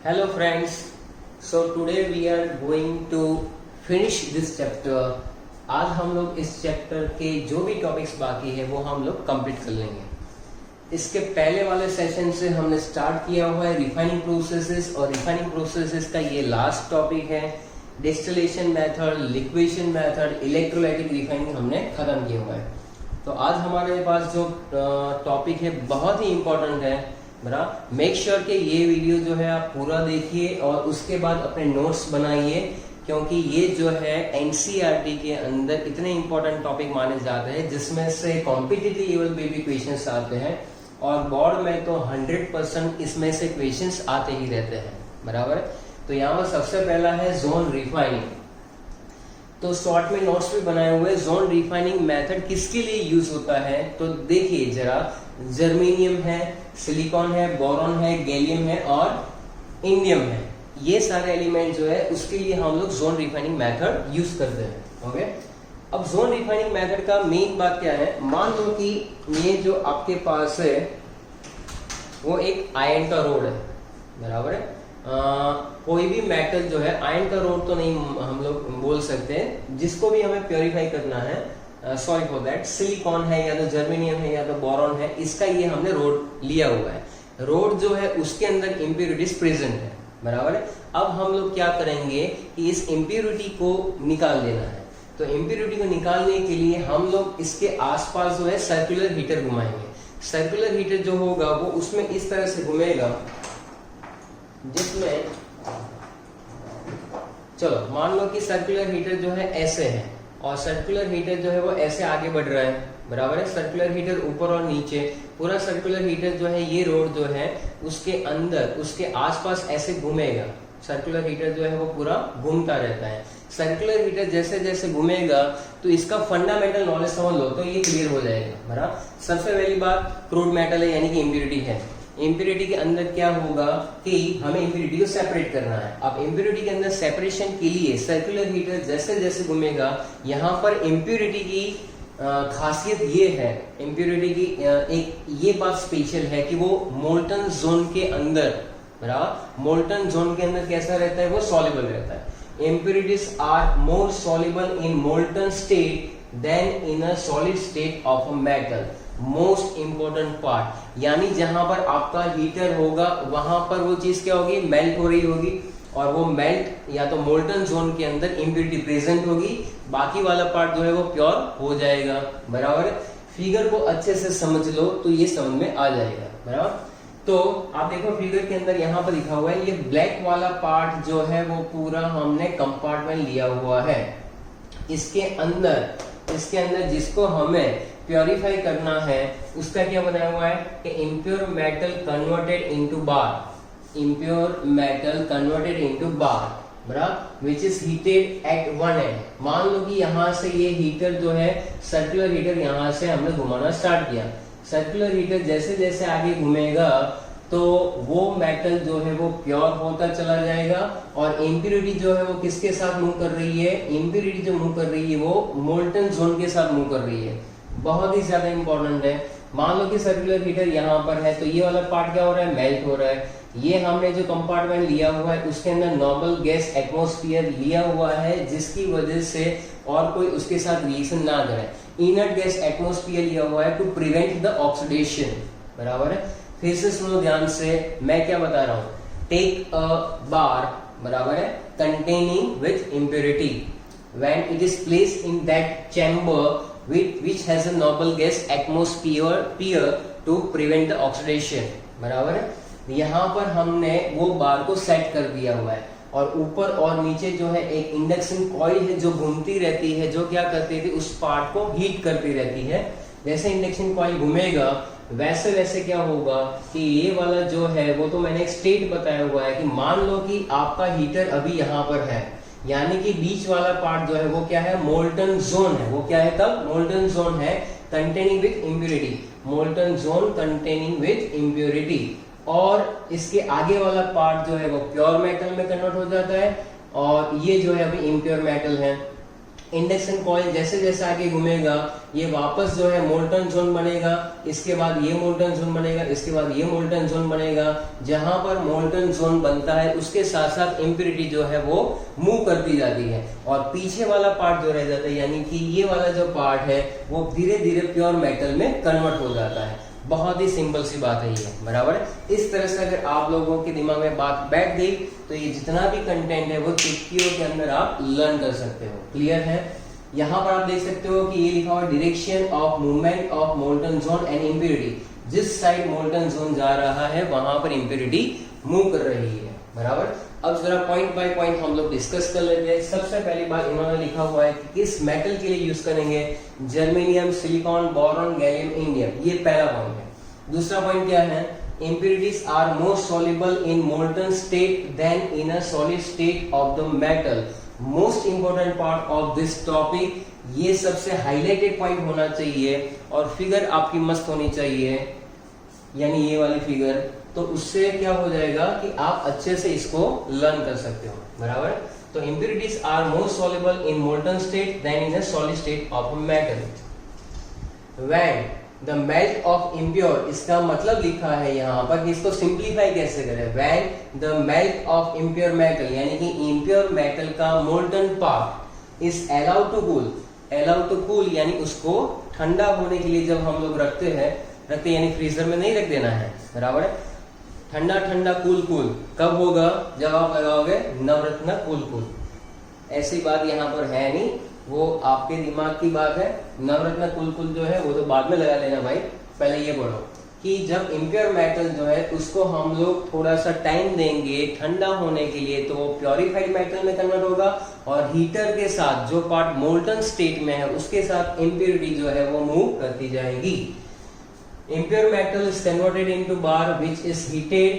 Hello friends, so today we are going to finish this chapter. आज हम लोग इस चैप्टर के जो भी टॉपिक्स बाकी है वो हम लोग कंप्लीट कर लेंगे। इसके पहले वाले सेशन से हमने स्टार्ट किया हुआ है रिफाइनिंग प्रोसेसेस, और रिफाइनिंग प्रोसेसेस का ये लास्ट टॉपिक है। Distillation method, liquation method, electrolytic refining हमने खत्म किया हुआ है। तो आज हमारे पास जो टॉपिक है बहुत ही इंपॉर्टेंट है। बराबर मेक श्योर कि ये वीडियो जो है आप पूरा देखिए और उसके बाद अपने नोट्स बनाइए, क्योंकि ये जो है एनसीईआरटी के अंदर इतने इंपॉर्टेंट टॉपिक माने जाते हैं जिसमें से कॉम्पिटिटिव लेवल पे भी क्वेश्चंस आते हैं, और बोर्ड में तो 100% इसमें से क्वेश्चंस आते ही रहते हैं। बराबर। तो यहाँ पर सबसे पहला है जोन रिफाइनिंग। तो शॉर्ट में नोट्स भी बनाए हुए। जोन रिफाइनिंग मेथड किसके लिए यूज होता है तो देखिए जरा, जर्मेनियम है, सिलिकॉन है, बोरॉन है, गैलियम है और इंडियम है। ये सारे एलिमेंट जो है उसके लिए हम लोग जोन रिफाइनिंग मेथड यूज करते हैं। ओके, अब जोन रिफाइनिंग मेथड का मेन बात क्या है। मान लो कि ये जो आपके पास है वो एक आयरन का रोड है। बराबर है। कोई भी मेटल जो है, आयरन का रोड तो नहीं हम लोग बोल सकते, जिसको भी हमें प्योरीफाई करना है, सॉरी फॉर दैट, सिलिकॉन है या तो जर्मेनियम है या तो बोरॉन है, इसका ये हमने रोड लिया हुआ है। रोड जो है उसके अंदर इम्प्योरिटीज प्रेजेंट है। बराबर है। अब हम लोग क्या करेंगे कि इस इम्प्योरिटी को निकाल देना है। तो इम्प्योरिटी को निकालने के लिए हम लोग इसके आसपास जो है सर्कुलर हीटर घुमाएंगे। सर्कुलर हीटर जो होगा वो उसमें इस तरह से घूमेगा, जिसमें चलो मान लो कि सर्कुलर हीटर जो है ऐसे है और सर्कुलर हीटर जो है वो ऐसे आगे बढ़ रहा है। बराबर है। सर्कुलर हीटर ऊपर और नीचे, पूरा सर्कुलर हीटर जो है ये रोड जो है उसके अंदर, उसके आसपास ऐसे घूमेगा। सर्कुलर हीटर जो है वो पूरा घूमता रहता है। सर्कुलर हीटर जैसे जैसे घूमेगा तो इसका फंडामेंटल नॉलेज समझ लो तो ये क्लियर हो जाएगा। बराबर। सबसे पहली बात क्रूड मेटल है यानी कि इम्प्योरिटी है। इम्प्योरिटी के अंदर क्या होगा कि हमें इम्प्योरिटी को सेपरेट करना है। अब इम्प्योरिटी के अंदर सेपरेशन के लिए सर्कुलर हीटर जैसे जैसे घूमेगा, यहाँ पर इम्प्योरिटी की खासियत ये है, इम्प्योरिटी की एक ये बात स्पेशल है कि वो मोल्टन जोन के अंदर, बराबर, मोल्टन जोन के अंदर कैसा रहता है, वो सॉल्युबल रहता है। Impurities are more soluble in molten state than in a solid state of a metal. Most important part, यानी जहां पर आपका हीटर होगा वहां पर वो चीज क्या होगी, मेल्ट हो रही होगी, और वो मेल्ट या तो मोल्टन जोन के अंदर इम्प्योरिटी प्रेजेंट होगी, बाकी वाला पार्ट जो है वो प्योर हो जाएगा। बराबर। फिगर को अच्छे से समझ लो तो ये समझ में आ जाएगा। बराबर। तो आप देखो फिगर के अंदर यहाँ पर लिखा हुआ है, ये ब्लैक वाला पार्ट जो है वो पूरा हमने कंपार्टमेंट लिया हुआ है। इसके अंदर जिसको हमें प्योरीफाई करना है उसका क्या बनाया हुआ है कि impure metal converted into bar, impure metal converted into bar, बराबर, which is heated at one end. मान लो कि यहाँ से ये हीटर जो है, सर्कुलर हीटर यहाँ से हमने घुमाना स्टार्ट किया। सर्कुलर हीटर जैसे जैसे आगे घूमेगा तो वो मेटल जो है वो प्योर होता चला जाएगा, और इम्प्योरिटी जो है वो किसके साथ मूव कर रही है, इम्प्योरिटी जो मूव कर रही है वो मोल्टन जोन के साथ मूव कर रही है। बहुत ही ज्यादा इंपॉर्टेंट है। मान लो कि सर्कुलर हीटर यहाँ पर है तो ये वाला पार्ट क्या हो रहा है, मेल्ट हो रहा है। ये हमने जो कंपार्टमेंट लिया हुआ है उसके अंदर नॉर्मल गैस एटमॉस्फेयर लिया हुआ है, जिसकी वजह से और कोई उसके साथ रिएक्शन ना करे। इनर्ट गैस एटमॉस्फेयर लिया हुआ है टू प्रिवेंट द ऑक्सीडेशन। बराबर है। फिर से सुनो ध्यान से, मैं क्या बता रहा हूँ। टेक अ बार, बराबर है, containing with impurity, when it is placed in that chamber which has a noble gas atmosphere to prevent the oxidation। बराबर है। यहाँ पर हमने वो बार को सेट कर दिया हुआ है, और ऊपर और नीचे जो है एक इंडक्शन कॉइल है जो घूमती रहती है, जो क्या करती थी, उस पार्ट को हीट करती रहती है। जैसे इंडक्शन कॉइल घूमेगा वैसे वैसे क्या होगा कि ये वाला जो है वो तो मैंने एक स्टेट बताया हुआ है कि मान लो कि आपका हीटर अभी यहाँ पर है, यानी कि बीच वाला पार्ट जो है वो क्या है, मोल्टन जोन है। वो क्या है तब, मोल्टन जोन है containing with impurity, molten zone containing with impurity. और इसके आगे वाला पार्ट जो है वो प्योर मेटल में कन्वर्ट हो जाता है, और ये जो है अभी इम्प्योर मेटल है। इंडक्शन कॉइल जैसे जैसे आगे घूमेगा ये वापस जो है मोल्टन जोन बनेगा, इसके बाद ये मोल्टन जोन बनेगा, इसके बाद ये मोल्टन जोन बनेगा। जहां पर मोल्टन जोन बनता है उसके साथ साथ इम्प्योरिटी जो है वो मूव करती जाती है और पीछे वाला पार्ट जो रह जाता है यानी कि ये वाला जो पार्ट है वो धीरे धीरे प्योर मेटल में कन्वर्ट हो जाता है। बहुत ही सिंपल सी बात है ये, बराबर है। इस तरह से अगर आप लोगों के दिमाग में बात बैठ गई तो ये जितना भी कंटेंट है वो चुटकियों के अंदर आप लर्न कर सकते हो। क्लियर है? यहाँ पर आप देख सकते हो कि ये लिखा हुआ direction of movement of molten zone and impurity. जिस साइड मोल्टन जोन जा रहा है वहां पर इम्प्योरिटी मूव कर रही है, बराबर। अब जरा पॉइंट बाय पॉइंट हम लोग डिस्कस कर लेते हैं। सबसे पहली बात इन्होंने लिखा हुआ है कि किस मेटल के लिए यूज करेंगे, germanium, silicon, boron, gallium, indium. ये पहला पॉइंट है। दूसरा पॉइंट क्या है, impurities are more soluble in molten state than in a solid state of the metal. Most important part of this topic, ये सबसे हाईलाइटेड पॉइंट होना चाहिए और फिगर आपकी मस्त होनी चाहिए, यानी ये वाली फिगर। तो उससे क्या हो जाएगा कि आप अच्छे से इसको लर्न कर सकते हो, बराबर। तो impurities are more soluble in molten state than in a solid state of a metal. When the melt of impure, इसका मतलब लिखा है यहाँ पर कि इसको सिंप्लीफाई कैसे करें। When the melt of impure metal, यानी कि impure metal का molten part is allowed to cool, allowed to cool यानी उसको ठंडा होने के लिए जब हम लोग रखते यानी फ्रीजर में नहीं रख देना है, बराबर है। ठंडा ठंडा कूल कूल कब होगा, जब आप लगाओगे नवरत्न कूल कूल। ऐसी बात यहाँ पर है नहीं, वो आपके दिमाग की बात है। नवरत्न कूल कूल जो है वो तो बाद में लगा लेना भाई, पहले ये बोलो कि जब इम्प्योर मेटल जो है उसको हम लोग थोड़ा सा टाइम देंगे ठंडा होने के लिए तो वो प्योरीफाइड मेटल में कन्वर्ट होगा और हीटर के साथ जो पार्ट मोल्टन स्टेट में है उसके साथ इम्प्योरिटी जो है वो मूव करती जाएगी। Impure metal is converted into bar which is heated,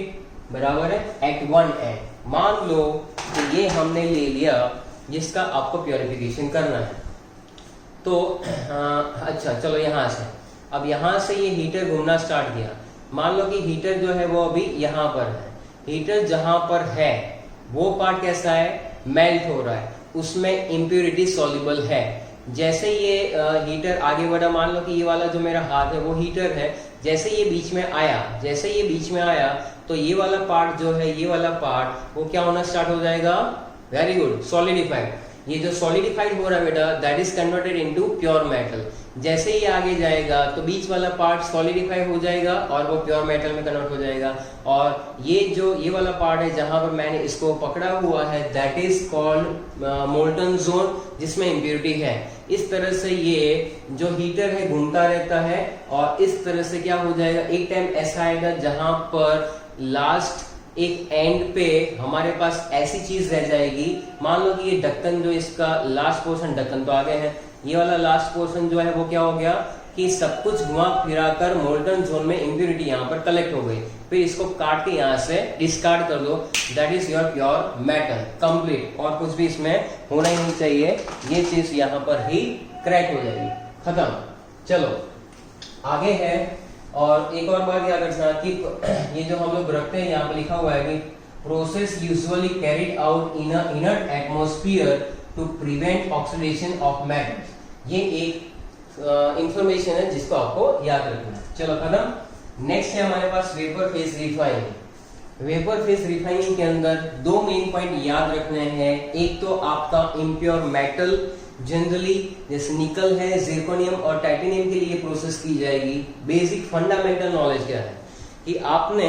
बराबर है, at one end। मान लो कि ये हमने ले लिया जिसका आपको प्योरिफिकेशन करना है। तो अच्छा चलो यहाँ से, अब यहाँ से ये हीटर घूमना स्टार्ट किया। मान लो कि हीटर जो है वो अभी यहाँ पर है। हीटर जहां पर है वो पार्ट कैसा है, मेल्ट हो रहा है, उसमें इम्प्योरिटी सॉल्युबल है। जैसे ये हीटर आगे बढ़ा, मान लो कि ये वाला जो मेरा हाथ है वो हीटर है, जैसे ये बीच में आया तो ये वाला पार्ट जो है, ये वाला पार्ट वो क्या होना स्टार्ट हो जाएगा, वेरी गुड, सॉलिडिफाइड। ये जो सॉलिडिफाइड हो रहा है बेटा, that is converted into pure metal. जैसे ही आगे जाएगा तो बीच वाला पार्ट सॉलिडिफाई हो जाएगा और वो प्योर मेटल में कन्वर्ट हो जाएगा। और ये वाला पार्ट है जहां पर मैंने इसको पकड़ा हुआ है, that is called molten zone, जिसमें इम्प्योरिटी है। इस तरह से ये जो हीटर है घूमता रहता है और इस तरह से क्या हो जाएगा, एक टाइम ऐसा आएगा जहां पर लास्ट एक एंड पे हमारे पास ऐसी चीज रह जाएगी। मान लो कि ये ढक्कन जो इसका लास्ट पोर्शन, ढक्कन तो आगे है, ये वाला लास्ट पोर्शन जो है वो क्या हो गया कि सब कुछ घुमा फिरा कर मोल्टन जोन में इम्प्योरिटी यहाँ पर कलेक्ट हो गई। फिर इसको काट के यहाँ से डिस्कार्ड कर दो, that is your pure metal, complete. और कुछ भी इसमें होना ही नहीं चाहिए, ये चीज यहाँ पर ही क्रैक हो जाएगी, खत्म। चलो आगे है। और एक और बात याद रखना कि ये जो हम लोग रखते हैं, यहाँ पर लिखा हुआ है कि process usually carried out in a inert atmosphere to prevent oxidation of metal. ये एक इंफॉर्मेशन है जिसको आपको याद रखना है। चलो खत्म। नेक्स्ट है हमारे पास vapour phase refining. Vapour phase refining के अंदर दो मेन पॉइंट याद रखने हैं। एक तो आपका इम्प्योर मेटल, जनरली जैसे निकल है, जिरकोनियम और टाइटेनियम के लिए प्रोसेस की जाएगी। बेसिक फंडामेंटल नॉलेज क्या है कि आपने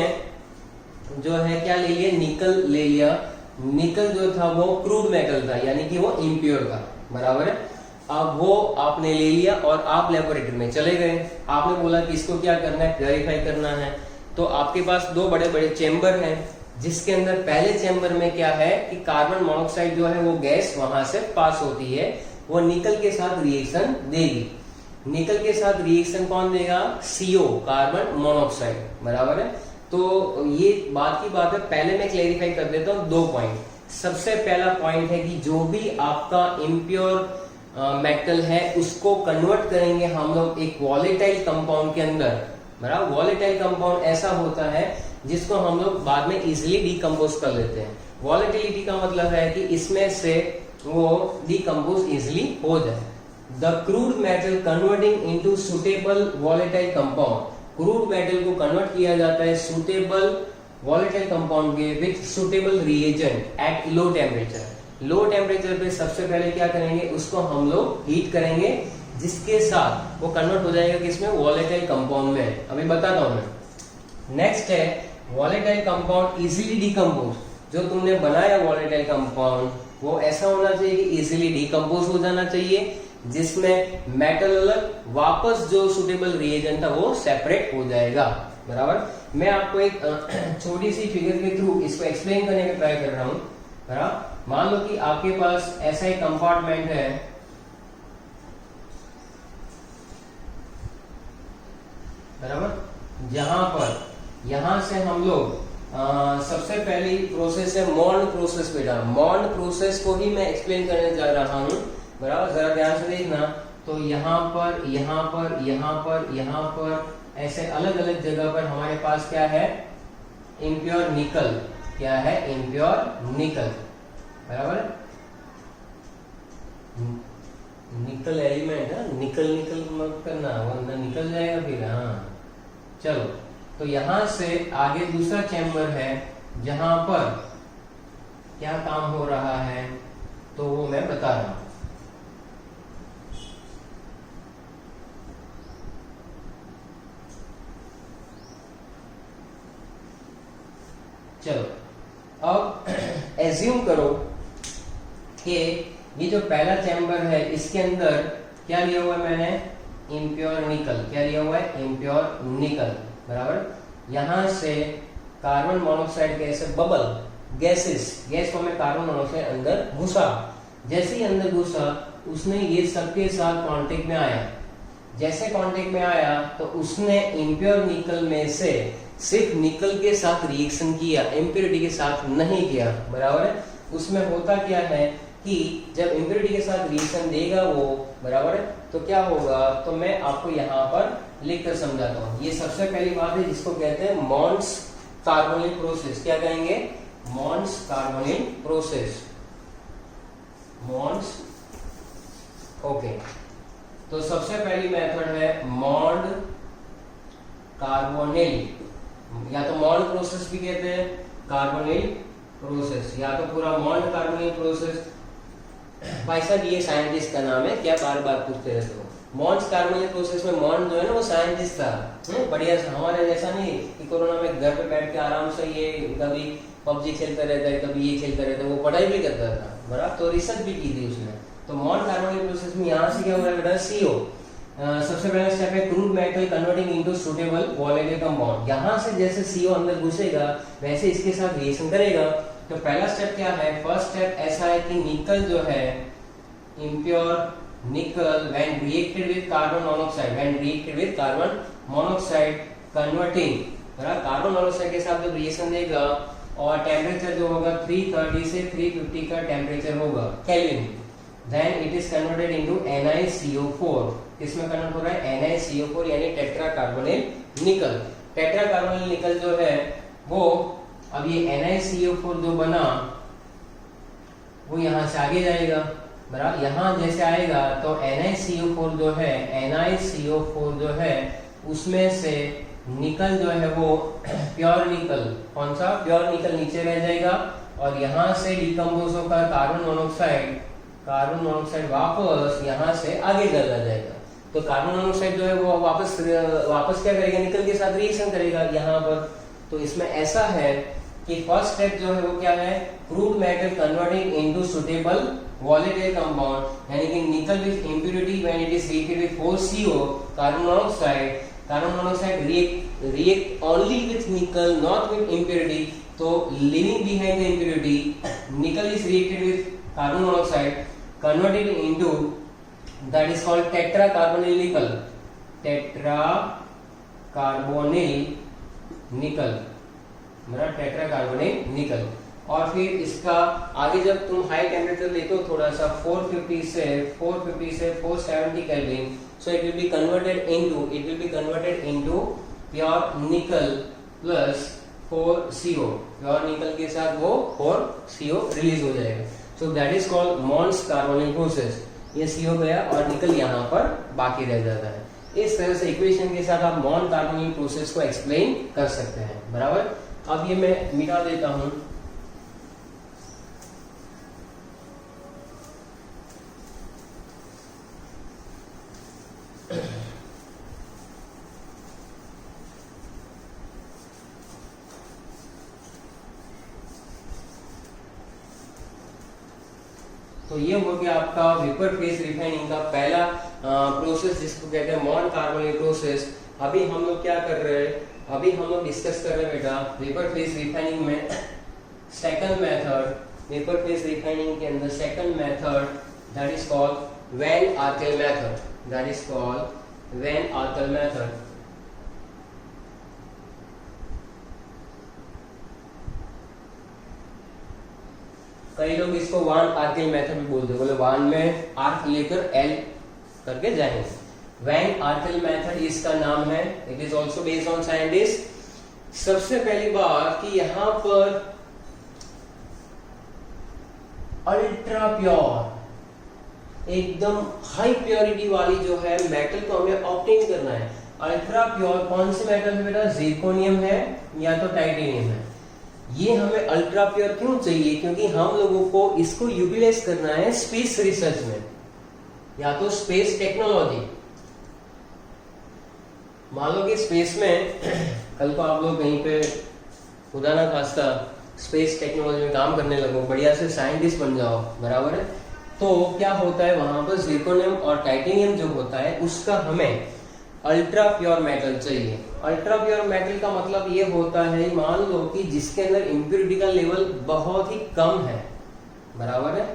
जो है क्या ले लिया, निकल ले लिया। निकल जो था वो क्रूड मेटल था, यानी कि वो इम्प्योर था, बराबर है। अब वो आपने ले लिया और आप लेबोरेटरी में चले गए। आपने बोला कि इसको क्या करना है, प्योरीफाई करना है। तो आपके पास दो बड़े बड़े चेम्बर हैं, जिसके अंदर पहले चेम्बर में क्या है कि कार्बन मोनोऑक्साइड जो है वो गैस वहां से पास होती है, वो निकल के साथ रिएक्शन देगी। निकल के साथ रिएक्शन कौन देगा, CO, कार्बन मोनोऑक्साइड, बराबर है। तो ये बात की बात है, पहले मैं क्लेरिफाई कर देता हूँ दो पॉइंट। सबसे पहला पॉइंट है कि जो भी आपका इम्प्योर मेटल है उसको कन्वर्ट करेंगे हम लोग एक वॉलेटाइल कंपाउंड के अंदर, बराबर। वॉलेटाइल कंपाउंड ऐसा होता है जिसको हम लोग बाद में इजिली डिकम्पोज कर लेते हैं। वॉलेटिलिटी का मतलब है कि इसमें से वो डिकम्पोज इजिली हो जाए। The crude metal converting into suitable volatile compound, crude metal को कन्वर्ट किया जाता है सुटेबल वॉलेटाइल कंपाउंड के with suitable reagent at low temperature. Low temperature पे सबसे पहले क्या करेंगे, उसको हम लोग हीट करेंगे, जिसके साथ वो कन्वर्ट हो जाएगा किसमें, वॉलेटाइल कंपाउंड में। अभी बताता हूं मैं। नेक्स्ट है वॉलेटाइल कंपाउंड इजीली डिकम्पोज। जो तुमने बनाया वॉलेटाइल कंपाउंड वो ऐसा होना चाहिए कि इजीली डिकम्पोज हो जाना चाहिए, जिसमें मेटल अलग, वापस जो सुटेबल रिएजेंट था वो सेपरेट हो जाएगा। बराबर। मैं आपको एक छोटी सी फिगर के थ्रू इसको एक्सप्लेन करने का ट्राई कर रहा हूं। बराबर। मान लो कि आपके पास ऐसा एक कंपार्टमेंट है, बराबर, जहां पर यहां से हम लोग सबसे पहली प्रोसेस है मॉन्ड प्रोसेस। बेटा मॉन्ड प्रोसेस को ही मैं एक्सप्लेन करने जा रहा हूं। बराबर, जरा ध्यान से देखना। तो यहाँ पर, यहाँ पर, यहाँ पर, यहाँ पर, ऐसे अलग अलग जगह पर हमारे पास क्या है, इम्प्योर निकल। क्या है, इम्प्योर निकल। बराबर, निकल एलिमेंट है, निकल निकल मत करना वरना निकल जाएगा फिर। हाँ चलो, तो यहां से आगे दूसरा चैम्बर है जहां पर क्या काम हो रहा है तो वो मैं बता रहा हूं। चलो, अब एज्यूम करो कि ये जो पहला चैम्बर है इसके अंदर क्या लिया हुआ है मैंने, इम्प्योर निकल। क्या लिया हुआ है, इम्प्योर निकल। बराबर। यहां से कार्बन मोनोऑक्साइड के ऐसे बबल गैस फॉर्म में कार्बन मोनोऑक्साइड अंदर घुसा। जैसे ही अंदर घुसा उसने ये सबके साथ कांटेक्ट में आया। जैसे कांटेक्ट में आया तो उसने इम्प्योर निकल में से सिर्फ निकल के साथ रिएक्शन किया, इम्प्योरिटी के साथ नहीं किया। बराबर है। उसमें होता क्या है कि जब इम्प्योरिटी के साथ रिएक्शन देगा वो, बराबर है, तो क्या होगा, तो मैं आपको यहाँ पर लिखकर समझाता हूँ। ये सबसे पहली बात है जिसको कहते हैं मॉन्स कार्बोनिल प्रोसेस। क्या कहेंगे, Mond's carbonyl process. Mond's, okay. तो सबसे पहली मेथड है मॉन्ड कार्बोनिल, या तो मॉन्ड प्रोसेस भी कहते हैं, कार्बोनिल प्रोसेस, या तो पूरा मॉन्ड कार्बोनिल प्रोसेस। भाई साहब ये साइंटिस्ट का नाम है, क्या बार बार पूछते रहते हो। मॉन्ड कार्बोनिल प्रोसेस में मॉन्ड जो है ना वो साइंटिस्ट था, बढ़िया, हमारे जैसा नहीं कि कोरोना में घर पे बैठ के आराम से ये कभी पबजी खेलता रहता है, कभी ये खेलता रहता है, वो पढ़ाई भी करता था। बराबर, तो रिसर्च भी की थी उसने। तो मॉन्ड कार्बोनिल प्रोसेस में यहाँ से क्या हो रहा है बेटा, CO। सबसे पहला स्टेप है crude metal converting into suitable volatile compound. यहां से जैसे CO अंदर घुसेगा वैसे इसके साथ रिएक्शन करेगा। तो पहला स्टेप क्या है, फर्स्ट स्टेप ऐसा है कि निकल जो है, इम्प्योर निकल when reacted with carbon monoxide, when reacted with carbon monoxide converting, बराबर, कार्बन मोनोऑक्साइड के साथ जब रिएक्शन देगा और टेम्परेचर जो होगा 330 से 350 का टेम्परेचर होगा kelvin, then it is converted into NiCO4। इसमें कन्वर्ट हो रहा है NiCO4 यानी टेट्रा कार्बोनिल निकल। टेट्रा कार्बोनिल निकल जो है वो, अब ये NiCO4 जो बना वो यहां से आगे जाएगा। बराबर, यहां जैसे आएगा तो NiCO4 जो है, NiCO4 जो है उसमें से निकल जो है वो प्योर निकल, कौन सा, प्योर निकल नीचे रह जाएगा और यहां से डिकम्पोज होकर कार्बन मोनोऑक्साइड वापस यहां से आगे चला जाएगा। तो कार्बन मोनोऑक्साइड जो है वो वापस क्या करेगा, निकल के साथ रिएक्शन करेगा यहाँ पर। तो इसमें ऐसा है कि फर्स्ट स्टेप जो है वो क्या है, crude metal converting into suitable volatile compound, यानी कि निकल with impurity when it is reacted with 4CO carbon monoxide react only with nickel, not with impurity. So leaving behind the impurity, nickel is reacted with carbon monoxide, converted into, that is called tetracarbonyl nickel. टेट्राकार्बोनिल निकल, मतलब टेट्राकार्बोनिल निकल। और फिर इसका आगे जब तुम high temperature लेते हो थोड़ा सा 450 से 470 kelvin, so it will be converted into pure nickel plus 4CO, pure nickel के साथ वो 4CO रिलीज हो जाएगा। So that is called Mond's carbonyl process. ये CO गया और निकल यहाँ पर बाकी रह जाता है। इस तरह से इक्वेशन के साथ आप मॉन कार्बोनिल प्रोसेस को एक्सप्लेन कर सकते हैं, बराबर। अब ये मैं मिटा देता हूं। तो ये हो गया आपका वेपर फेज रिफाइनिंग का पहला प्रोसेस, जिसको कहते हैं मॉन कार्बोनिल प्रोसेस। अभी हम लोग क्या कर रहे हैं, अभी हम लोग डिस्कस कर रहे हैं बेटा वेपर फेज रिफाइनिंग में second method, vapour phase refining के अंदर second method that is called van Arkel method, that is called van Arkel method. कई लोग इसको वान आर्केल मेथड भी बोलते हैं, बोले वान में आर्क लेकर एल करके जाएंगे। वैन आर्केल मेथड इसका नाम है। It is also based on scientist. सबसे पहली बात कि यहां पर अल्ट्रा प्योर एकदम हाई प्योरिटी वाली जो है मेटल को हमें ऑब्टेन करना है। अल्ट्रा प्योर कौन से मेटल है बेटा, जिरकोनियम है या तो टाइटेनियम है। ये हमें अल्ट्रा प्योर क्यों चाहिए, क्योंकि हम लोगों को इसको यूटिलाइज करना है स्पेस रिसर्च में या तो स्पेस टेक्नोलॉजी। मान लो कि स्पेस में कल को आप लोग कहीं पे खुदा ना खास्ता स्पेस टेक्नोलॉजी में काम करने लगो, बढ़िया से साइंटिस्ट बन जाओ, बराबर है। तो क्या होता है वहां पर जिरकोनियम और टाइटेनियम जो होता है उसका हमें अल्ट्रा प्योर मेटल चाहिए। अल्ट्रा प्योर मेटल का मतलब ये होता है, मान लो कि जिसके अंदर इम्प्योरिटी का लेवल बहुत ही कम है, बराबर है।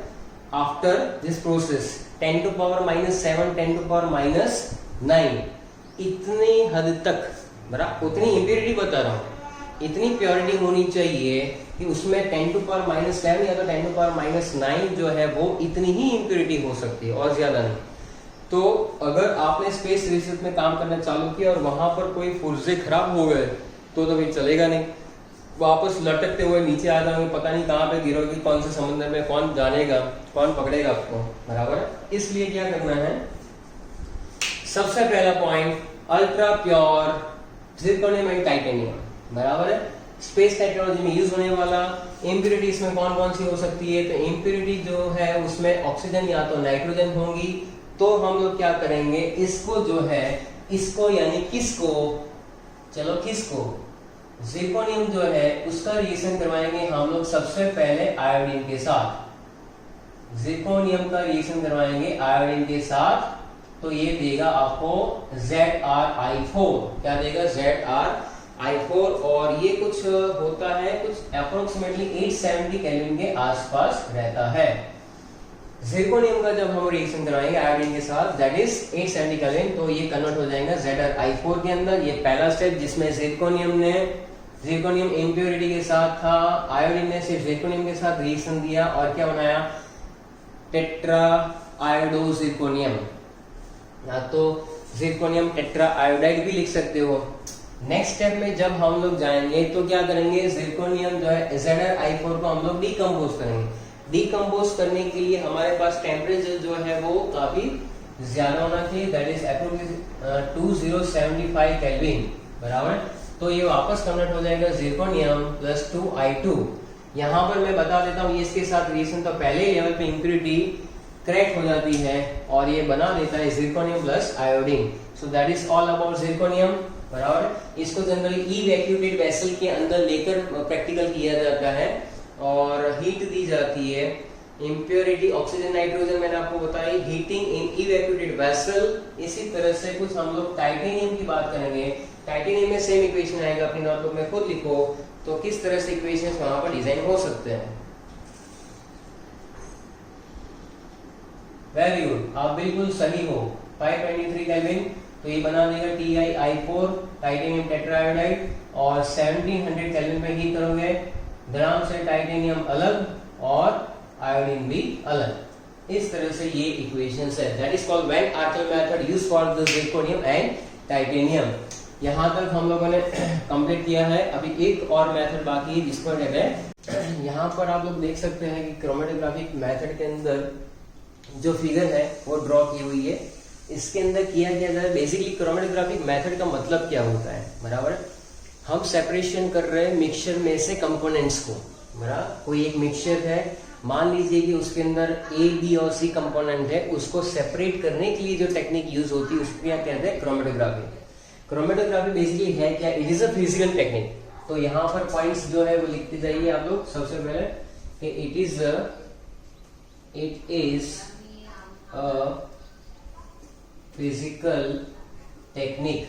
After this process 10 to power -7 10 to power -9 इतनी हद तक, बराबर उतनी इम्प्योरिटी बता रहा हूं, इतनी प्योरिटी होनी चाहिए कि उसमें 10 to power -7 या तो 10 to power -9 जो है वो इतनी ही इम्प्योरिटी हो सकती है और ज्यादा नहीं। तो अगर आपने स्पेस रिसर्च में काम करना चालू किया और वहां पर कोई पुर्जे खराब हो गए तो फिर चलेगा नहीं, वापस लटकते हुए नीचे आ जाओगे, पता नहीं कहाँ पे गिरोगे, कौन से समुद्र में, कौन जानेगा, कौन पकड़ेगा आपको, बराबर है। इसलिए क्या करना है, सबसे पहला point ultra pure zirconium and titanium, बराबर है। स्पेस टेक्नोलॉजी में यूज होने वाला इम्प्योरिटी इसमें कौन कौन सी हो सकती है, तो इम्प्योरिटी जो है उसमें ऑक्सीजन या तो नाइट्रोजन होंगी। तो हम लोग क्या करेंगे, इसको जो है, इसको यानी किसको, चलो किसको, जिरकोनियम जो है उसका रिएक्शन करवाएंगे हम लोग सबसे पहले आयोडीन के साथ। जिरकोनियम का रिएक्शन करवाएंगे आयोडीन के साथ, तो ये देगा आपको ZrI4। क्या देगा, ZrI4। और ये कुछ होता है, कुछ अप्रोक्सीमेटली 870 केल्विन के आसपास रहता है। जिरकोनियम का जब हम रिएक्शन कराएंगे आयोडीन के साथ, दैट इज 870 केल्विन, तो ये कन्वर्ट हो जाएगा ZrI4 के अंदर। ये पहला स्टेप जिसमें जिरकोनियम इम्प्योरिटी के साथ था, आयोडीन ने सिर्फ जिरकोनियम के साथ रिएक्शन दिया और क्या बनाया, टेट्रा आयोडो जिरकोनियम, या तो जिरकोनियम टेट्रा आयोडाइड भी लिख सकते हो। नेक्स्ट स्टेप में जब हम लोग जाएंगे तो क्या करेंगे, जिरकोनियम जो है ZrI4 को हम लोग डिकम्पोज करेंगे। डिकम्पोज करने के लिए हमारे पास टेम्परेचर जो है वो काफी ज्यादा होना चाहिए, दैट इज 2075 केल्विन, बराबर। तो ये वापस कन्वर्ट हो जाएगा जिरकोनियम प्लस 2I2। यहाँ पर मैं बता देता हूँ, इसके साथ रिएक्शन तो पहले लेवल पे इम्प्योरिटी क्रैक हो जाती है और ये बना देता है zirconium plus iodine. So that is all about zirconium, बराबर। इसको जनरली इवैक्यूएटेड वेसल के अंदर लेकर प्रैक्टिकल किया जाता है और हीट दी जाती है। इम्प्योरिटी ऑक्सीजन नाइट्रोजन मैंने आपको बताई, हीटिंग इन इवैक्यूएटेड वेसल। इसी तरह से कुछ हम लोग टाइटेनियम की बात करेंगे। टाइटेनियम में सेम इक्वेशन आएगा, अपनी नोटबुक में खुद लिखो तो किस तरह से इक्वेशंस वहां पर डिजाइन हो सकते हैं। वेरी गुड, आप बिल्कुल सही हो। 523 केल्विन, तो ये बना देगा TiI4 टाइटेनियम टेट्राआयोडाइड, और 1700 केल्विन पे हीट करोगे, ग्राम से टाइटेनियम अलग और आयोडीन भी अलग। इस तरह से ये इक्वेशंस है, that is called van Arkel method used for the zirconium and titanium. यहाँ तक हम लोगों ने कंप्लीट किया है। अभी एक और मेथड बाकी है जिसको कहते हैं, यहाँ पर आप लोग देख सकते हैं कि क्रोमेटोग्राफिक मेथड के अंदर जो फिगर है वो ड्रॉ की हुई है। इसके अंदर किया गया है बेसिकली क्रोमेटोग्राफिक मेथड का मतलब क्या होता है, बराबर। हम सेपरेशन कर रहे हैं मिक्सचर में से कंपोनेंट्स को, बराबर। कोई एक मिक्सचर है, मान लीजिए कि उसके अंदर ए बी और सी कंपोनेंट है, उसको सेपरेट करने के लिए जो टेक्निक यूज होती है उसको क्या कहते हैं, क्रोमेटोग्राफी। क्रोमेटोग्राफी बेसिकली है क्या, it is a physical technique. तो यहाँ पर पॉइंट्स जो है वो लिखते जाइए आप लोग। सबसे पहले कि it is a physical technique,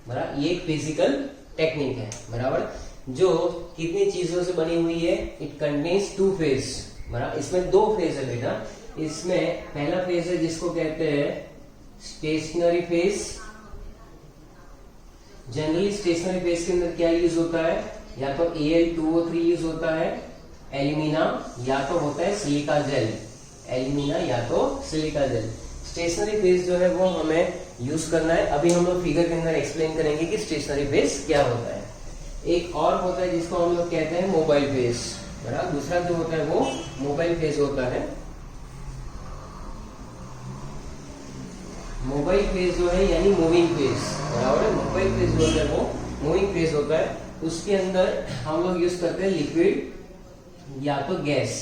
बराबर। ये एक फिजिकल टेक्निक है, बराबर, जो कितनी चीजों से बनी हुई है, इट कंटेन्स 2 फेज, बराबर। इसमें 2 फेज है बेटा। इसमें पहला फेज है जिसको कहते हैं stationary phase. Generally stationary phase के अंदर क्या यूज होता है, या तो Al2O3 यूज होता है, एल्यूमिना, या तो होता है सिलिका जेल, एल्यूमिना या तो सिलिका जेल। स्टेशनरी फेज जो है वो हमें यूज करना है। अभी हम लोग फिगर के अंदर एक्सप्लेन करेंगे कि स्टेशनरी फेज क्या होता है। एक और होता है जिसको हम लोग कहते हैं मोबाइल फेज, बराबर। दूसरा जो होता है वो मोबाइल फेज होता है। मोबाइल फेज जो है यानी मूविंग फेज, बराबर। मोबाइल फेज जो है वो मूविंग फेज होता है। उसके अंदर हम लोग यूज करते हैं लिक्विड या तो गैस,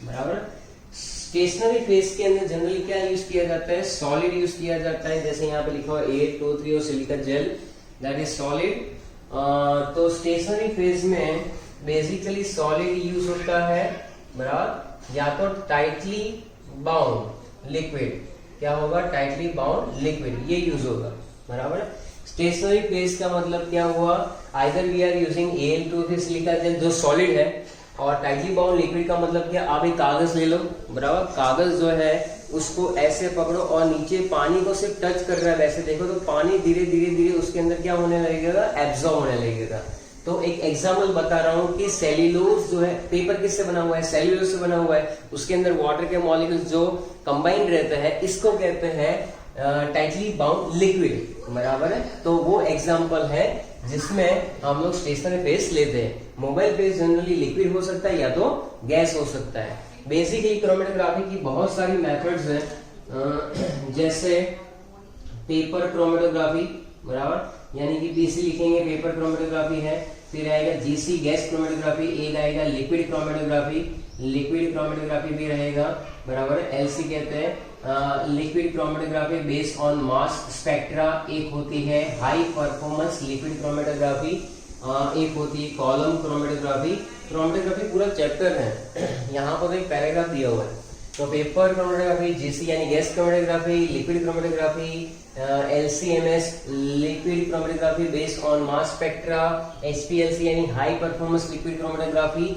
बराबर। स्टेशनरी फेज के अंदर जनरली क्या यूज किया जाता है, सॉलिड यूज किया जाता है। जैसे यहाँ पे लिखा हुआ Al2O3 और silica gel, that is solid. तो स्टेशनरी फेज में बेसिकली सॉलिड यूज होता है, बराबर, या तो टाइटली बाउंड लिक्विड, क्या होगा, टाइटली बाउंड लिक्विड, ये यूज होगा, बराबर। स्टेशनरी फेज का मतलब क्या हुआ, either we are using Al2O3 silica gel जो सॉलिड है, और टाइटली बाउंड लिक्विड का मतलब क्या, आप एक कागज ले लो, बराबर। कागज जो है उसको ऐसे पकड़ो और नीचे पानी को सिर्फ टच कर रहा है, वैसे देखो तो पानी धीरे धीरे धीरे उसके अंदर क्या होने लगेगा, एब्जॉर्ब होने लगेगा। तो एक एग्जांपल बता रहा हूँ कि सेल्यूलोज जो है, पेपर किससे बना हुआ है, सेल्यूलोज से बना हुआ है, उसके अंदर वाटर के मॉलिक्यूल्स जो कंबाइंड रहते हैं, इसको कहते हैं टाइटली बाउंड लिक्विड, बराबर है। तो वो एग्जाम्पल है जिसमें हम लोग स्टेशनरी फेज लेते हैं। मोबाइल फेज जनरली लिक्विड हो सकता है या तो गैस हो सकता है। बेसिकली क्रोमेटोग्राफी की बहुत सारी मेथड्स हैं, जैसे पेपर क्रोमेटोग्राफी, बराबर, यानी कि पीसी लिखेंगे पेपर क्रोमेटोग्राफी है। फिर आएगा जीसी गैस क्रोमेटोग्राफी, एक आएगा लिक्विड क्रोमेटोग्राफी, लिक्विड क्रोमेटोग्राफी भी रहेगा, बराबर। एलसी कहते हैं liquid chromatography based on mass spectra. एक होती है हाई परफॉर्मेंस लिक्विड क्रोमेटोग्राफी, एक होती है कॉलम क्रोमेटोग्राफी। क्रोमेटोग्राफी पूरा चैप्टर है, यहाँ पर एक पैराग्राफ दिया हुआ है। तो पेपर क्रोमेटोग्राफी, जीसी यानी gas chromatography, liquid chromatography, LCMS liquid chromatography based on mass spectra, HPLC यानी high performance liquid chromatography,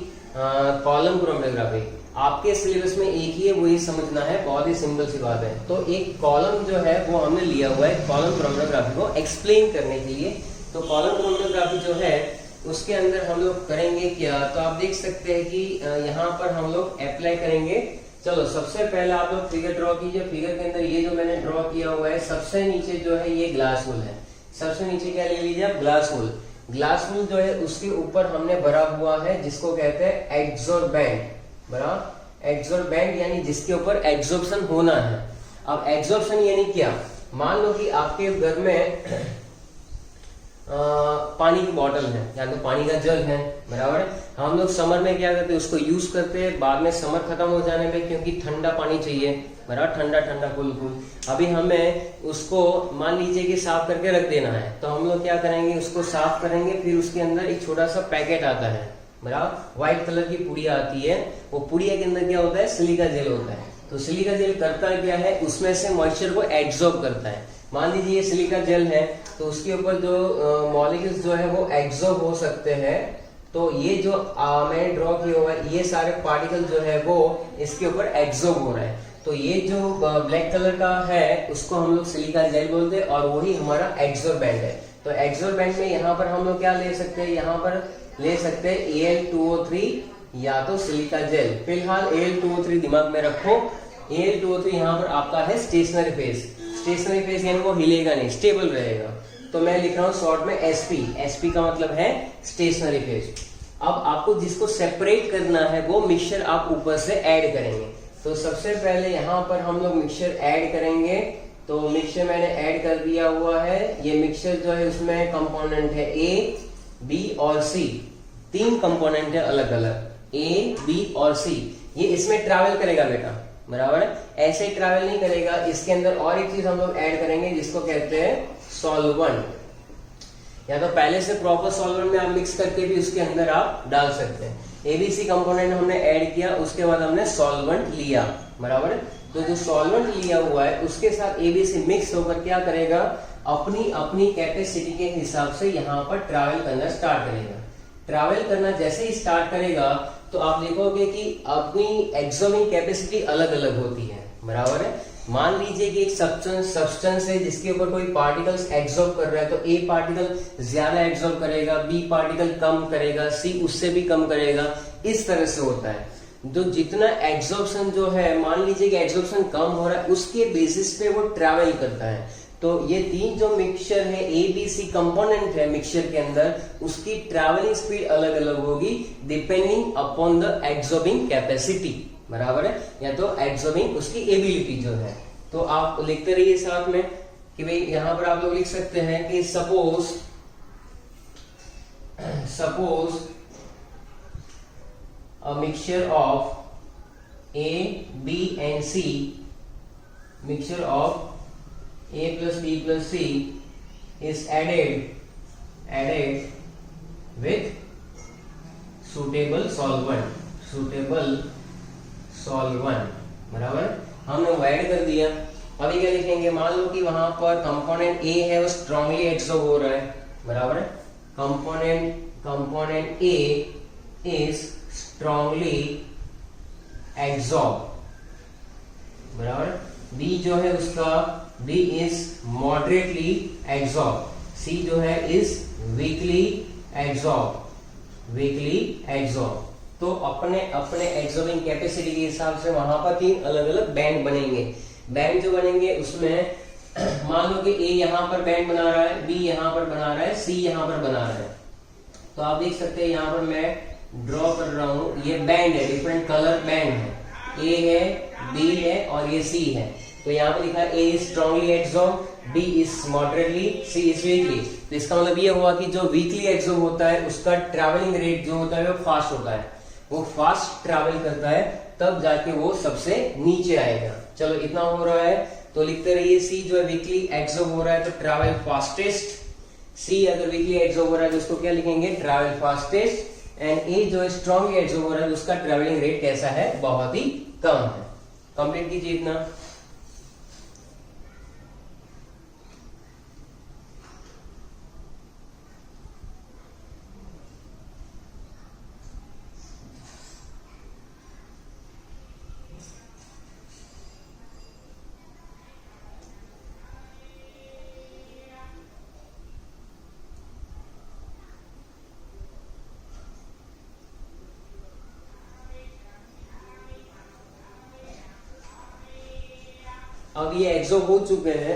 column chromatography. आपके सिलेबस में एक ही है, वो ये समझना है, बहुत ही सिंपल सी बात है। तो एक कॉलम जो है वो हमने लिया हुआ है कॉलम क्रोमेटोग्राफी को एक्सप्लेन करने के लिए। तो कॉलम क्रोमेटोग्राफी जो है उसके अंदर हम लोग करेंगे क्या, तो आप देख सकते हैं कि यहाँ पर हम लोग अप्लाई करेंगे। चलो सबसे पहले आप लोग फिगर ड्रॉ कीजिए। फिगर के अंदर ये जो मैंने ड्रॉ किया हुआ है, सबसे नीचे जो है ये ग्लास वूल है। सबसे नीचे क्या ले लीजिए आप, ग्लास वूल। ग्लास वूल जो है उसके ऊपर हमने भरा हुआ है जिसको कहते हैं एड्सोर्बेंट, बराबर। एड्सोर्बेंट यानी जिसके ऊपर एब्जॉर्प्शन होना है। अब एब्जॉर्प्शन यानी क्या, मान लो कि आपके घर में पानी की बोतल है या तो पानी का जग है, बराबर है। हम लोग समर में क्या करते हैं, उसको यूज करते हैं, बाद में समर खत्म हो जाने पे क्योंकि ठंडा पानी चाहिए, बराबर, ठंडा ठंडा कूल कूल। अभी हमें उसको मान लीजिए कि साफ करके रख देना है, तो हम लोग क्या करेंगे, उसको साफ करेंगे, फिर उसके अंदर एक छोटा सा पैकेट आता है, बराबर, व्हाइट कलर की पुड़िया आती है। वो पुड़िया के अंदर क्या होता है, सिलिका जेल होता है। तो सिलिका जेल करता क्या है, उसमें से मॉइस्चर को एब्जॉर्ब करता है। मान लीजिए ये सिलिका जेल है, तो उसके ऊपर जो मॉलिक्यूल्स जो है वो एब्जॉर्ब हो सकते हैं। तो ये जो मैंने ड्रॉ किया हुआ है, ये सारे पार्टिकल जो है वो इसके ऊपर एब्जॉर्ब हो रहे हैं। तो ये जो ब्लैक कलर का है उसको हम लोग सिलिका जेल बोलते हैं, और वही हमारा एब्जॉर्बेंट है। तो एब्जॉर्बेंट में यहाँ पर हम लोग क्या ले सकते हैं, यहाँ पर ले सकते हैं Al2O3 या तो सिलिका जेल। फिलहाल Al2O3 दिमाग में रखो। Al2O3 यहाँ पर आपका है स्टेशनरी फेज। स्टेशनरी फेज यानी वो हिलेगा नहीं, स्टेबल रहेगा। तो मैं लिख रहा हूं शॉर्ट में एसपी। एसपी का मतलब है स्टेशनरी फेज। अब आपको जिसको सेपरेट करना है वो मिक्सचर आप ऊपर से ऐड करेंगे। तो सबसे पहले यहाँ पर हम लोग मिक्सचर ऐड करेंगे। तो मिक्सचर मैंने ऐड कर दिया हुआ है। ये मिक्सचर जो है उसमें कंपोनेंट है ए, बी और सी। 3 कंपोनेंट है अलग अलग, ए, बी और सी। ये इसमें ट्रैवल करेगा बेटा, बराबर है। ऐसे ट्रैवल नहीं करेगा, इसके अंदर और एक चीज हम लोग ऐड करेंगे जिसको कहते हैं सॉल्वेंट। या तो पहले से प्रॉपर सॉल्वेंट में आप मिक्स करके भी उसके अंदर आप डाल सकते हैं। एबीसी कंपोनेंट हमने ऐड किया, उसके बाद हमने सॉल्वेंट लिया, बराबर है। तो जो सॉल्वेंट लिया हुआ है उसके साथ एबीसी मिक्स होकर क्या करेगा, अपनी अपनी कैपेसिटी के हिसाब से यहाँ पर ट्रैवल करना स्टार्ट करेगा। ट्रैवल करना जैसे ही स्टार्ट करेगा तो आप देखोगे कि अपनी एब्जॉर्बिंग कैपेसिटी अलग अलग होती है, बराबर है। मान लीजिए कि एक सब्सटेंस है जिसके ऊपर कोई पार्टिकल्स एब्जॉर्ब कर रहा है, तो ए पार्टिकल ज्यादा एब्जॉर्ब करेगा, बी पार्टिकल कम करेगा, सी उससे भी कम करेगा। इस तरह से होता है। जो जितना एब्जॉर्प्शन जो है, मान लीजिए कि एब्जॉर्प्शन कम हो रहा है, उसके बेसिस पे वो ट्रैवल करता है। तो ये 3 जो मिक्सचर है, ए बी सी कंपोनेंट है मिक्सचर के अंदर, उसकी ट्रैवलिंग स्पीड अलग अलग होगी depending upon the absorbing capacity, बराबर है, या तो एब्जॉर्बिंग उसकी एबिलिटी जो है। तो आप लिखते रहिए साथ में कि भाई यहां पर आप लोग लिख सकते हैं कि suppose a mixture of A, B and C, mixture of A plus B plus C is added with suitable solvent, बराबर। हमने वो ऐड कर दिया। अभी क्या लिखेंगे, मान लो कि वहां पर कंपोनेंट A है वो स्ट्रांगली एब्सॉर्ब हो रहा है, बराबर है। Component A is strongly absorb, बराबर। B जो है उसका B is moderately absorb, C जो है is weakly absorb। तो अपने अपने एब्जॉर्बिंग कैपेसिटी के हिसाब से वहां पर 3 अलग अलग बैंड बनेंगे। बैंड जो बनेंगे उसमें मान लो कि A यहां पर बैंड बना रहा है, B यहां पर बना रहा है, C यहां पर बना रहा है। तो आप देख सकते हैं यहां पर मैं ड्रॉ कर रहा हूं, ये बैंड है, डिफरेंट कलर बैंड है। A है, B है और ये C है। तो यहाँ पे लिखा है A is strongly absorbed, B is moderately, C is weakly। तो इसका मतलब ये हुआ कि जो वीकली एब्जॉर्ब होता है उसका ट्रैवलिंग रेट जो होता है वो फास्ट होता है, वो फास्ट ट्रैवल करता है, तब जाके वो सबसे नीचे आएगा। चलो इतना हो रहा है तो लिखते रहिए। C जो है वीकली एब्जॉर्ब हो रहा है तो ट्रैवल फास्टेस्ट। C अगर वीकली एब्जॉर्ब हो रहा है तो उसको क्या लिखेंगे, ट्रैवल फास्टेस्ट। एंड A जो है स्ट्रॉन्गली एब्जॉर्ब हो रहा है तो उसका ट्रैवलिंग रेट कैसा है, बहुत ही कम है। कंप्लीट कीजिए इतना। अब ये एग्जॉर्ब हो चुके हैं,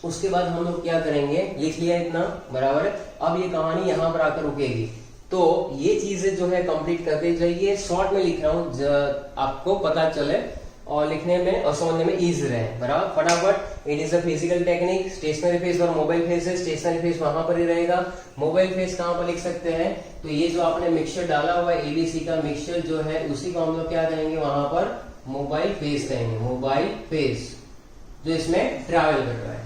उसके बाद हम लोग क्या करेंगे, लिख लिया इतना, बराबर है। अब ये कहानी यहाँ पर आकर रुकेगी। तो ये चीजें जो है कंप्लीट करते जाइए। शॉर्ट में लिख रहा हूँ, आपको पता चले और लिखने में और समझने में इजी रहे, बराबर। फटाफट। It is a physical technique. Stationary phase और मोबाइल फेज है। स्टेशनरी फेज वहां पर ही रहेगा। मोबाइल फेज कहाँ पर लिख सकते हैं, तो ये जो आपने मिक्सचर डाला हुआ है एबीसी का मिक्सचर जो है, उसी को हम लोग क्या करेंगे, वहां पर मोबाइल फेज कहेंगे। मोबाइल फेज जो इसमें ट्रैवल कर रहा है।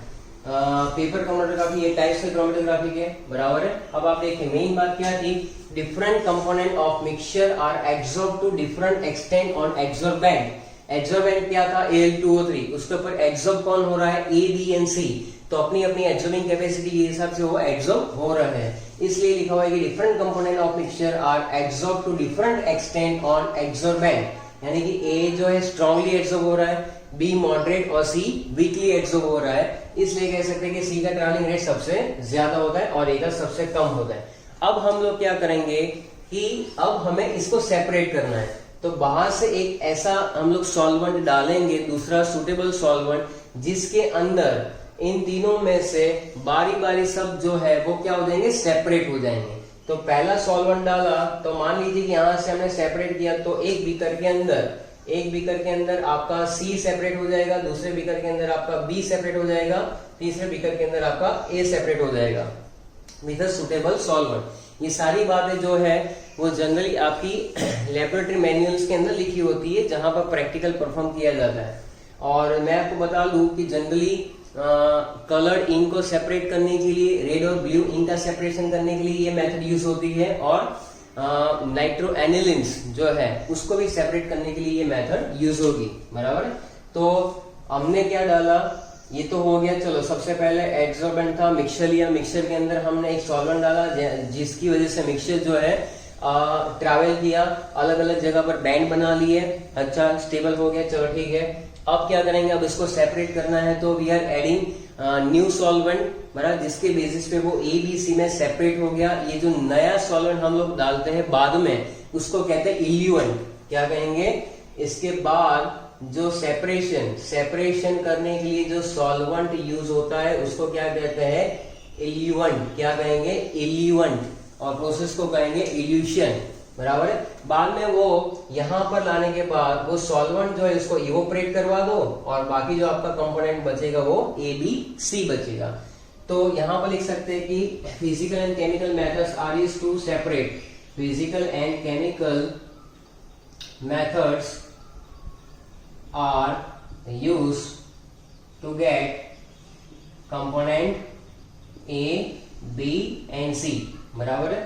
पेपर क्रोमेटोग्राफी, ये टाइप्स के क्रोमेटोग्राफी के, बराबर है। अब आप देखिए मेन बात क्या थी, different component of mixture are absorb to different extent on absorbent. Absorbent क्या था, Al2O3, उसके ऊपर एब्सॉर्ब कौन हो रहा है, A, B and C। तो अपनी अपनी एब्सॉर्बिंग कैपेसिटी के हिसाब से वो एब्सॉर्ब हो रहा है, इसलिए लिखा हुआ है कि different component of mixture are absorb to different extent on absorbent. यानी कि A जो है स्ट्रांगली एब्सॉर्ब हो रहा है, B मॉडरेट और C वीकली एब्सॉर्ब हो रहा है। इसलिए कह सकते हैं कि C का ट्रैवलिंग रेट सबसे ज्यादा होता है और A का सबसे कम होता है। अब हम लोग क्या करेंगे कि अब हमें इसको सेपरेट करना है। तो बाहर से एक ऐसा हम लोग सॉल्वेंट डालेंगे, दूसरा सुटेबल सॉल्वेंट, जिसके अंदर इन तीनों में से बारी बारी सब जो है वो क्या हो जाएंगे, सेपरेट हो जाएंगे। तो पहला सॉल्वेंट डाला तो मान लीजिए कि यहां से हमने सेपरेट किया, तो एक बीकर के अंदर आपका C सेपरेट हो जाएगा, दूसरे बीकर के अंदर आपका B सेपरेट हो जाएगा, तीसरे बीकर के अंदर आपका A सेपरेट हो जाएगा विद अ सुटेबल सॉल्वेंट। ये सारी बातें जो है वो जनरली आपकी लेबोरेटरी मैनुअल्स के अंदर लिखी होती है जहां पर प्रैक्टिकल परफॉर्म किया जाता है। और मैं आपको बता दूं कि जनरली कलर्ड इंक को सेपरेट करने के लिए, रेड और ब्लू इंक का सेपरेशन करने के लिए ये मेथड यूज होती है, और नाइट्रो एनिलिन्स जो है उसको भी सेपरेट करने के लिए ये मेथड यूज होगी, बराबर। तो हमने क्या डाला, ये तो हो गया। चलो सबसे पहले एड्सॉर्बेंट था, मिक्सचर लिया, मिक्सचर के अंदर हमने एक सॉल्वेंट डाला जिसकी वजह से मिक्सचर जो है ट्रैवल किया, अलग अलग जगह पर बैंड बना लिए। अच्छा, स्टेबल हो गया, चलो ठीक है। अब क्या करेंगे, अब इसको सेपरेट करना है, तो we are adding new solvent, बराबर, जिसके बेसिस पे वो ABC में सेपरेट हो गया। ये जो नया सॉल्वेंट हम लोग डालते हैं बाद में, उसको कहते हैं इल्यूएंट। क्या कहेंगे, इसके बाद जो सेपरेशन करने के लिए जो सॉल्वेंट यूज होता है उसको क्या कहते हैं, इल्यूएंट। क्या कहेंगे, इल्यूएंट। और प्रोसेस को कहेंगे इल्यूशन, बराबर है। बाद में वो यहां पर लाने के बाद वो सॉल्वेंट जो है इसको इवोपरेट करवा दो, और बाकी जो आपका कंपोनेंट बचेगा वो ABC बचेगा। तो यहां पर लिख सकते हैं कि physical and chemical methods are used to separate, physical and chemical methods are used to get component A, B and C, बराबर है।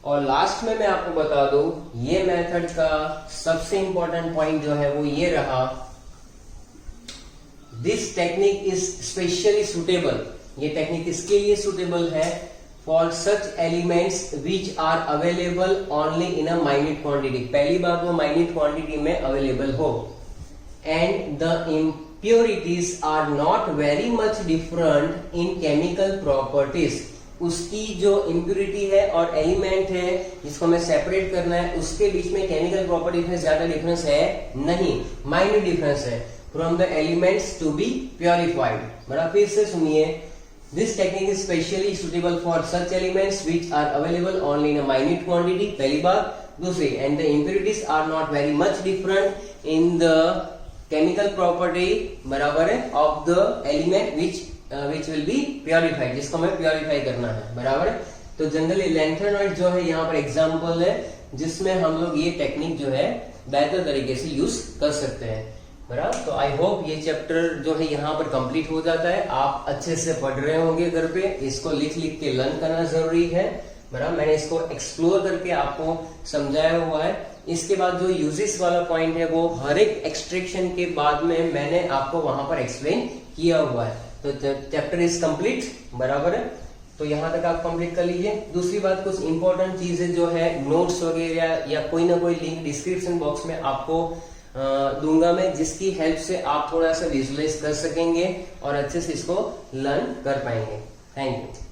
और लास्ट में मैं आपको बता दूं, ये मेथड का सबसे इंपॉर्टेंट पॉइंट जो है वो ये रहा, this technique is specially suitable. ये टेक्निक इसके लिए सुटेबल है for such elements which are available only in a minute quantity. पहली बात वो माइन्यूट क्वांटिटी में अवेलेबल हो, and the impurities are not very much different in chemical properties। उसकी जो impurity है और एलिमेंट है जिसको हमें सेपरेट करना है, उसके बीच में केमिकल प्रॉपर्टीज में ज्यादा डिफरेंस है नहीं, माइनर डिफरेंस है। From the elements to be purified, बड़ा फिर से सुनिए, this technique is specially suitable for such elements which are available only in a minute quantity, पहली बात। दूसरी, and the impurities are not very much different in the chemical property, बराबर है, of the element which will be purified, जिसको हमें purify करना है, बराबर है। तो जनरली लैंथेनॉइड जो है यहाँ पर एग्जांपल है जिसमें हम लोग ये टेक्निक जो है बेहतर तरीके से यूज कर सकते हैं, बराबर। तो आई होप ये चैप्टर जो है यहाँ पर कंप्लीट हो जाता है। आप अच्छे से पढ़ रहे होंगे घर पे, इसको लिख लिख के लर्न करना जरूरी है, बराबर। मैंने इसको एक्सप्लोर करके आपको समझाया हुआ है। इसके बाद जो यूजेस वाला पॉइंट है वो हर एक एक्सट्रैक्शन के बाद में मैंने आपको वहां पर एक्सप्लेन किया हुआ है। तो चैप्टर इज कंप्लीट, बराबर है। तो यहां तक आप कंप्लीट कर लीजिए। दूसरी बात, कुछ इंपॉर्टेंट चीजें जो है नोट्स वगैरह या कोई ना कोई लिंक डिस्क्रिप्शन बॉक्स में आपको दूंगा मैं, जिसकी हेल्प से आप थोड़ा सा विजुअलाइज कर सकेंगे और अच्छे से इसको लर्न कर पाएंगे। Thank you.